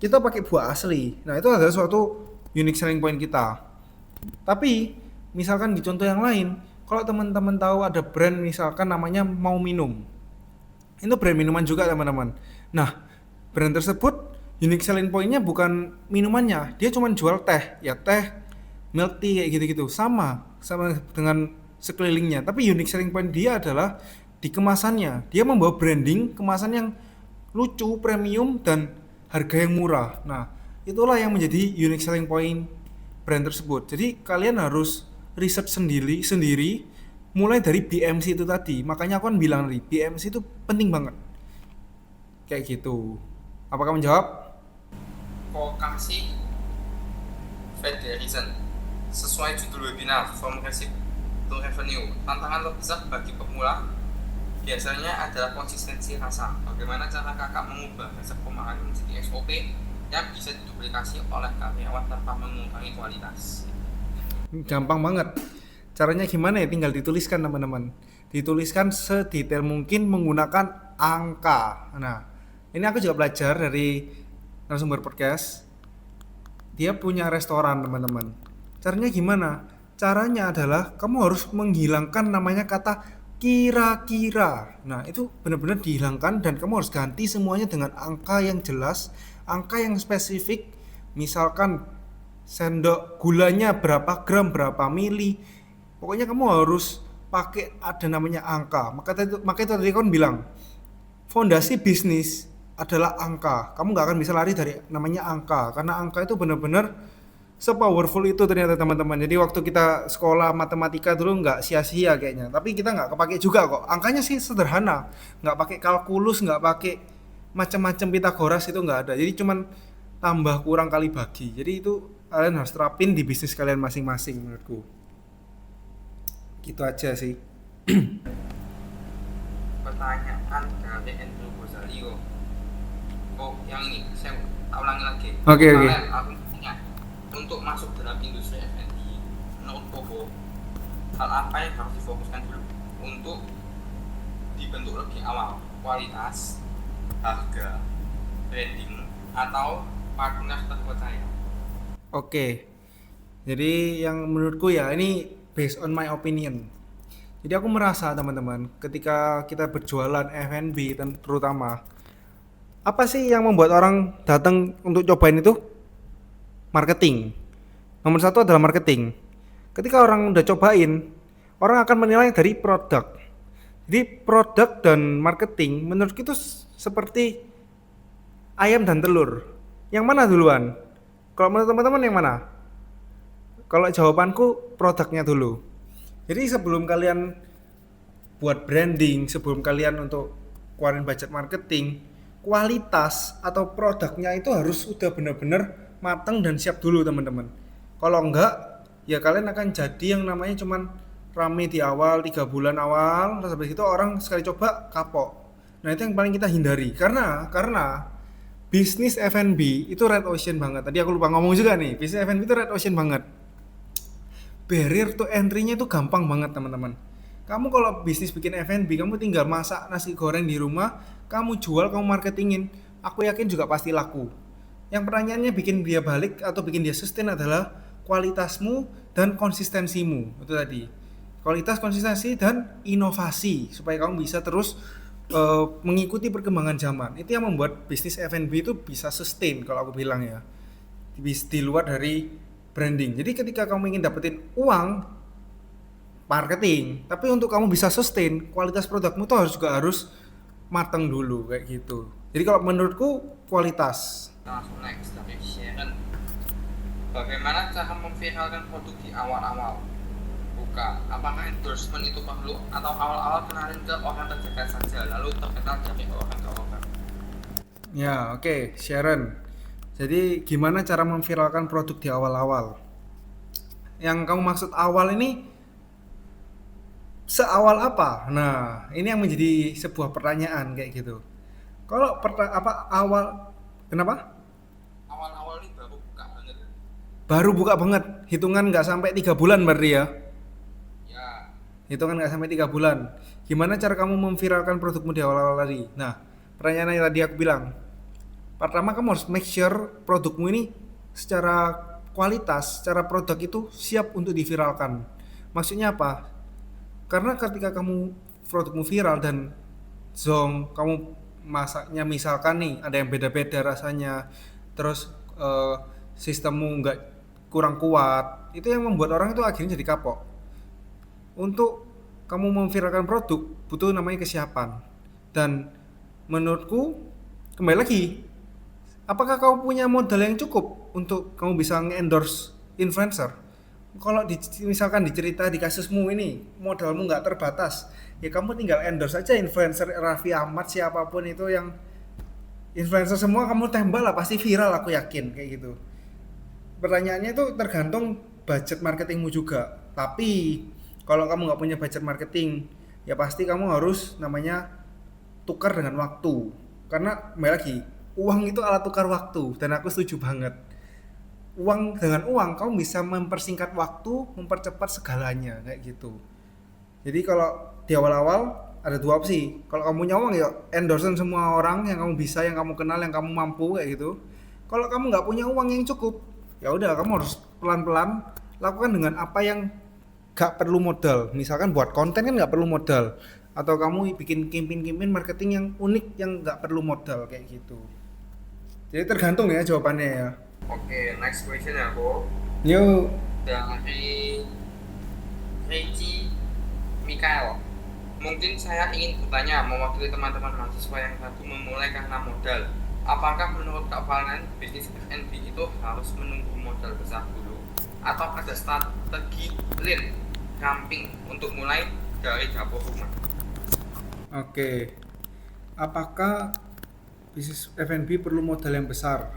kita pakai buah asli. Nah, itu adalah suatu unique selling point kita. Tapi misalkan di contoh yang lain, kalau teman-teman tahu ada brand misalkan namanya Mau Minum. Itu brand minuman juga teman-teman. Nah, brand tersebut unique selling point-nya bukan minumannya, dia cuma jual teh, ya teh, milk tea kayak gitu-gitu, sama dengan sekelilingnya. Tapi unique selling point dia adalah di kemasannya. Dia membawa branding kemasan yang lucu, premium, dan harga yang murah. Nah, itulah yang menjadi unique selling point brand tersebut. Jadi kalian harus riset sendiri, mulai dari BMC itu tadi. Makanya aku kan bilang tadi, BMC itu penting banget. Kayak gitu. Apakah menjawab? Kokasi Federation, sesuai judul webinar From Recipe to Revenue, tantangan terbesar bagi pemula biasanya adalah konsistensi rasa. Bagaimana cara kakak mengubah resep pemakan menjadi SOP yang bisa diduplikasi oleh karyawan tanpa mengurangi kualitas? Gampang banget. Caranya gimana ya? Tinggal dituliskan teman-teman. Dituliskan sedetail mungkin menggunakan angka. Nah, ini aku juga belajar dari narasumber podcast. Dia punya restoran teman-teman. Caranya gimana? Caranya adalah kamu harus menghilangkan namanya kata kira-kira. Nah, itu benar-benar dihilangkan dan kamu harus ganti semuanya dengan angka yang jelas, angka yang spesifik. Misalkan sendok gulanya berapa gram, berapa mili. Pokoknya kamu harus pakai ada namanya angka. Maka itu tadi kan bilang, fondasi bisnis adalah angka. Kamu nggak akan bisa lari dari namanya angka, karena angka itu benar-benar sepowerful itu ternyata teman-teman. Jadi waktu kita sekolah matematika dulu nggak sia-sia kayaknya, tapi kita nggak kepake juga kok. Angkanya sih sederhana, nggak pakai kalkulus, nggak pakai macam-macam Pitagoras, itu nggak ada. Jadi cuman tambah kurang kali bagi. Jadi itu kalian harus terapin di bisnis kalian masing-masing menurutku. Gitu aja sih. Pertanyaan dari Andrew Bosalio. Oh, yang ini saya ulangi lagi. Oke. Aku tanya, untuk masuk dalam industri F&B, menurut Bobo, hal apa yang harus difokuskan dulu untuk dibentuk lebih awal? Kualitas, harga, branding, atau partner terpercaya? Oke. Jadi yang menurutku ya, ini based on my opinion. Jadi aku merasa teman-teman, ketika kita berjualan F&B terutama, apa sih yang membuat orang datang untuk cobain itu? Marketing. Nomor satu adalah marketing. Ketika orang udah cobain, orang akan menilai dari produk. Jadi produk dan marketing menurutku itu seperti ayam dan telur. Yang mana duluan? Kalau menurut teman-teman yang mana? Kalau jawabanku produknya dulu. Jadi sebelum kalian buat branding, sebelum kalian untuk keluarin budget marketing, kualitas atau produknya itu harus udah benar-benar matang dan siap dulu teman-teman. Kalau enggak, ya kalian akan jadi yang namanya cuman rame di awal, 3 bulan awal, terus habis itu orang sekali coba kapok. Nah itu yang paling kita hindari, karena bisnis F&B itu red ocean banget. Tadi aku lupa ngomong juga nih, bisnis F&B itu red ocean banget. Barrier to entry-nya itu gampang banget teman-teman. Kamu kalau bisnis bikin F&B, kamu tinggal masak nasi goreng di rumah, kamu jual, kamu marketingin, aku yakin juga pasti laku. Yang pertanyaannya bikin dia balik atau bikin dia sustain adalah kualitasmu dan konsistensimu. Itu tadi. Kualitas, konsistensi, dan inovasi supaya kamu bisa terus mengikuti perkembangan zaman. Itu yang membuat bisnis F&B itu bisa sustain kalau aku bilang ya. Di luar dari branding. Jadi ketika kamu ingin dapetin uang, marketing, tapi untuk kamu bisa sustain, kualitas produkmu tuh harus matang dulu kayak gitu. Jadi kalau menurutku kualitas. Langsung next dari Sharon. Bagaimana cara memviralkan produk di awal-awal? Buka, apakah endorsement itu perlu atau awal-awal kenalin ke orang terdekat saja lalu terkenal dari orang ke orang? Ya, oke, Sharon. Jadi gimana cara memviralkan produk di awal-awal? Yang kamu maksud awal ini seawal apa? Nah, ini yang menjadi sebuah pertanyaan kayak gitu. Kalau awal, kenapa? Awal-awal ini baru buka banget. Baru buka banget, hitungan nggak sampai 3 bulan berarti ya? Ya. Hitungan nggak sampai 3 bulan. Gimana cara kamu memviralkan produkmu di awal-awal tadi? Nah, pertanyaan yang tadi aku bilang, pertama kamu harus make sure produkmu ini secara kualitas, secara produk itu siap untuk diviralkan. Maksudnya apa? Karena ketika kamu produkmu viral dan zong, kamu masaknya misalkan nih ada yang beda-beda rasanya, terus sistemmu nggak kurang kuat, itu yang membuat orang itu akhirnya jadi kapok. Untuk kamu memviralkan produk butuh namanya kesiapan. Dan menurutku kembali lagi, apakah kamu punya modal yang cukup untuk kamu bisa nge-endorse influencer? Kalau misalkan dicerita di kasusmu ini, modalmu nggak terbatas, ya kamu tinggal endorse aja influencer Raffi Ahmad, siapapun itu yang influencer semua kamu tembak lah, pasti viral aku yakin kayak gitu. Pertanyaannya itu tergantung budget marketingmu juga. Tapi kalau kamu nggak punya budget marketing, ya pasti kamu harus namanya tukar dengan waktu. Karena kembali lagi, uang itu alat tukar waktu, dan aku setuju banget. Dengan uang kamu bisa mempersingkat waktu, mempercepat segalanya kayak gitu. Jadi kalau di awal-awal ada 2 opsi. Kalau kamu punya uang ya endorse semua orang yang kamu bisa, yang kamu kenal, yang kamu mampu kayak gitu. Kalau kamu nggak punya uang yang cukup, ya udah kamu harus pelan-pelan lakukan dengan apa yang gak perlu modal. Misalkan buat konten kan gak perlu modal, atau kamu bikin campaign marketing yang unik yang gak perlu modal kayak gitu. Jadi tergantung ya jawabannya ya. Oke, next question ya aku Yuk. dari Reci Mikael. Mungkin saya ingin bertanya mewakili teman-teman mahasiswa yang baru memulai karena modal. Apakah menurut Kak Valnan bisnis F&B itu harus menunggu modal besar dulu, atau ada strategi lean ramping untuk mulai dari dapur rumah? Oke. Apakah bisnis F&B perlu modal yang besar?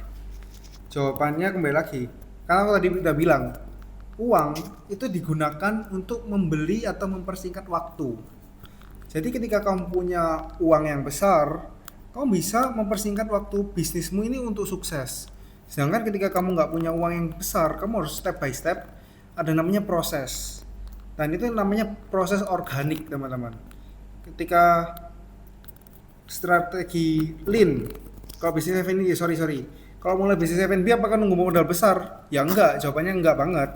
Jawabannya kembali lagi. Karena aku tadi udah bilang, uang itu digunakan untuk membeli atau mempersingkat waktu. Jadi ketika kamu punya uang yang besar, kamu bisa mempersingkat waktu bisnismu ini untuk sukses. Sedangkan ketika kamu nggak punya uang yang besar, kamu harus step by step, ada namanya proses. Dan itu namanya proses organik, teman-teman. Ketika strategi lean, kalau bisnis F&B, sorry. Kalau mulai bisnis F&B apakah nunggu modal besar? Ya enggak, jawabannya enggak banget.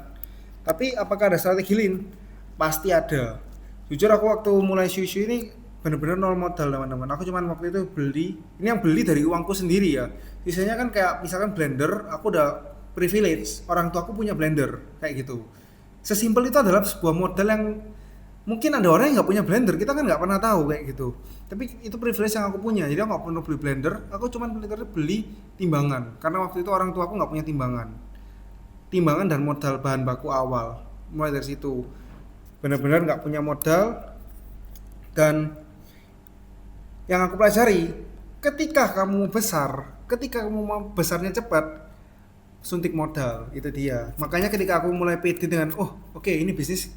Tapi apakah ada strategi lean? Pasti ada. Jujur aku waktu mulai Shushu ini benar-benar nol modal, teman-teman. Aku cuman waktu itu beli, ini yang beli dari uangku sendiri ya. Sisanya kan kayak misalkan blender, aku udah privilege, orang tua aku punya blender kayak gitu. Sesimpel itu adalah sebuah modal yang mungkin ada orang yang nggak punya blender, kita kan nggak pernah tahu kayak gitu. Tapi itu privilege yang aku punya, jadi aku nggak perlu beli blender, aku cuman beli timbangan. Karena waktu itu orang tua aku nggak punya timbangan dan modal bahan baku awal. Mulai dari situ benar-benar nggak punya modal. Dan yang aku pelajari, ketika kamu mau besarnya cepat, suntik modal, itu dia. Makanya ketika aku mulai pede dengan oke, ini bisnis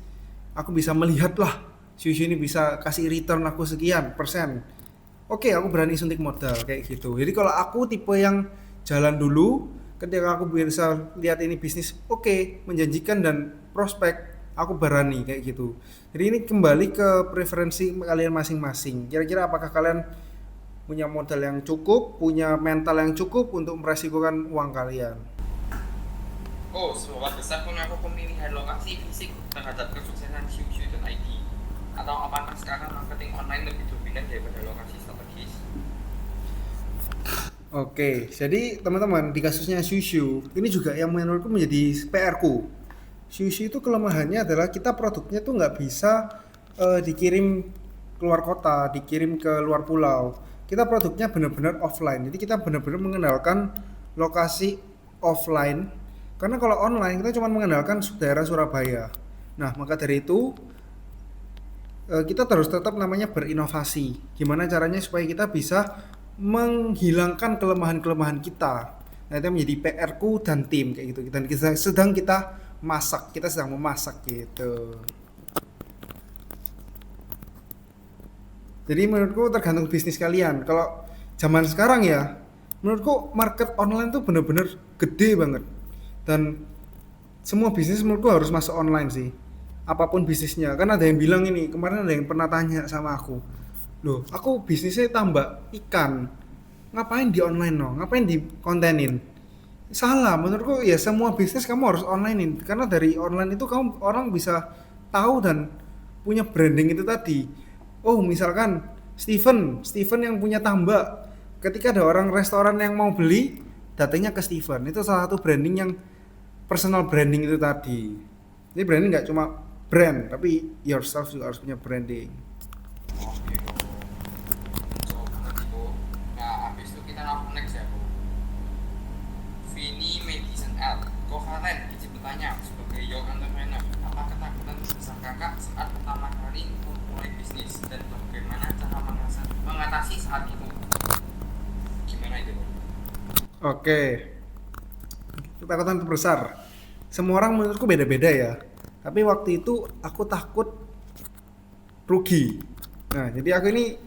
aku bisa melihat lah, Shushu ini bisa kasih return aku sekian persen, oke, aku berani suntik modal kayak gitu. Jadi kalau aku tipe yang jalan dulu, ketika aku bisa lihat ini bisnis menjanjikan dan prospek, aku berani kayak gitu. Jadi ini kembali ke preferensi kalian masing-masing. Kira-kira apakah kalian punya modal yang cukup, punya mental yang cukup untuk meresikokan uang kalian? Seberapa besar pengaruh pemilihan lokasi fisik terhadap kesuksesan Shushu.id? Atau apakah sekarang marketing online lebih dominan daripada lokasi strategis? Oke, jadi teman-teman, di kasusnya Shushu ini juga yang menurutku menjadi PR-ku. Shushu itu kelemahannya adalah kita produknya tuh nggak bisa dikirim keluar kota, dikirim ke luar pulau. Kita produknya benar-benar offline, jadi kita benar-benar mengandalkan lokasi offline. Karena kalau online kita cuma mengandalkan daerah Surabaya. Nah, maka dari itu kita harus tetap namanya berinovasi. Gimana caranya supaya kita bisa menghilangkan kelemahan-kelemahan kita. Nah, itu menjadi PR-ku dan tim kayak gitu. Dan kita sedang memasak gitu. Jadi menurutku tergantung bisnis kalian. Kalau zaman sekarang ya, menurutku market online tuh bener-bener gede banget. Dan semua bisnis menurutku harus masuk online sih, apapun bisnisnya. Kan ada yang bilang ini, kemarin ada yang pernah tanya sama aku, loh aku bisnisnya tambak ikan, ngapain di online ngapain di kontenin? Salah, menurutku ya semua bisnis kamu harus onlinein, karena dari online itu kamu orang bisa tahu dan punya branding itu tadi. Misalkan Steven yang punya tambak, ketika ada orang restoran yang mau beli, datanya ke Steven, itu salah satu branding yang personal branding itu tadi. Ini branding nggak cuma brand, tapi yourself juga harus punya branding. Oke, so banget sih, Bu. Nah, habis itu kita langsung next ya, Bu. Vini Madison L. Koharen izin bertanya, sebagai young entrepreneur, apa ketakutan terbesar kakak saat pertama kali mulai bisnis, dan bagaimana cara mengatasi saat itu? Gimana itu, Bu? Oke. Ketakutan terbesar, semua orang menurutku beda-beda ya. Tapi waktu itu aku takut rugi. Nah, jadi aku ini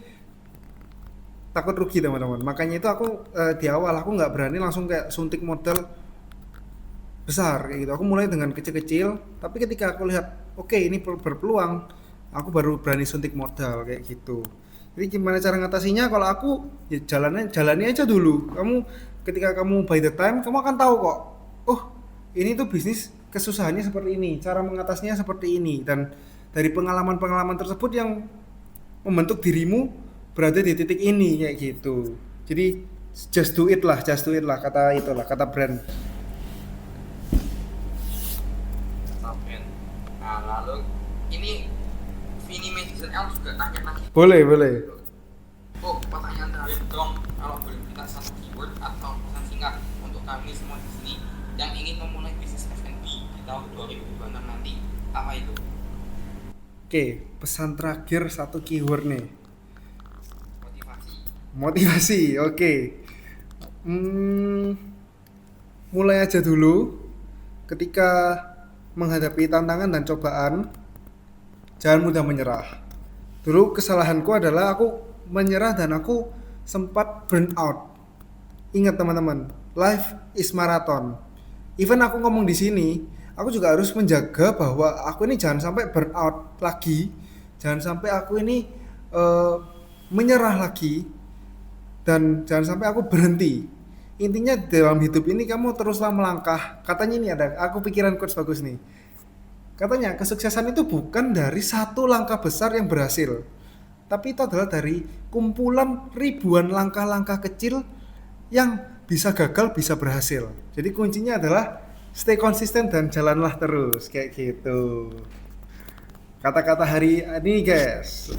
takut rugi, teman-teman. Makanya itu aku di awal aku nggak berani langsung kayak suntik modal besar kayak gitu. Aku mulai dengan kecil-kecil. Tapi ketika aku lihat, ini berpeluang, aku baru berani suntik modal kayak gitu. Jadi gimana cara ngatasinya? Kalau aku ya jalani aja dulu. Ketika kamu by the time, kamu akan tahu kok. Ini tuh bisnis kesusahannya seperti ini, cara mengatasinya seperti ini, dan dari pengalaman-pengalaman tersebut yang membentuk dirimu berada di titik ini kayak gitu. Jadi just do it lah kata itulah kata brand. Sampai. Nah, lalu ini Vini Madison L juga nanya lagi. Boleh. Oh, pertanyaan terakhir dong. Kalau boleh minta satu keyword atau pesan singkat untuk kami semua di sini yang ingin memulai bisnis F&B di tahun 2026 nanti, apa itu? Oke, pesan terakhir satu keyword nih. Motivasi. Oke. Mulai aja dulu. Ketika menghadapi tantangan dan cobaan, jangan mudah menyerah. Dulu kesalahanku adalah aku menyerah dan aku sempat burn out. Ingat teman-teman, life is marathon. Even aku ngomong di sini, aku juga harus menjaga bahwa aku ini jangan sampai burn out lagi, jangan sampai aku ini menyerah lagi, dan jangan sampai aku berhenti. Intinya dalam hidup ini kamu teruslah melangkah. Katanya ini ada, aku pikiran quotes bagus nih. Katanya kesuksesan itu bukan dari satu langkah besar yang berhasil, tapi itu adalah dari kumpulan ribuan langkah-langkah kecil yang bisa gagal bisa berhasil. Jadi kuncinya adalah stay konsisten dan jalanlah terus kayak gitu. Kata-kata hari ini guys.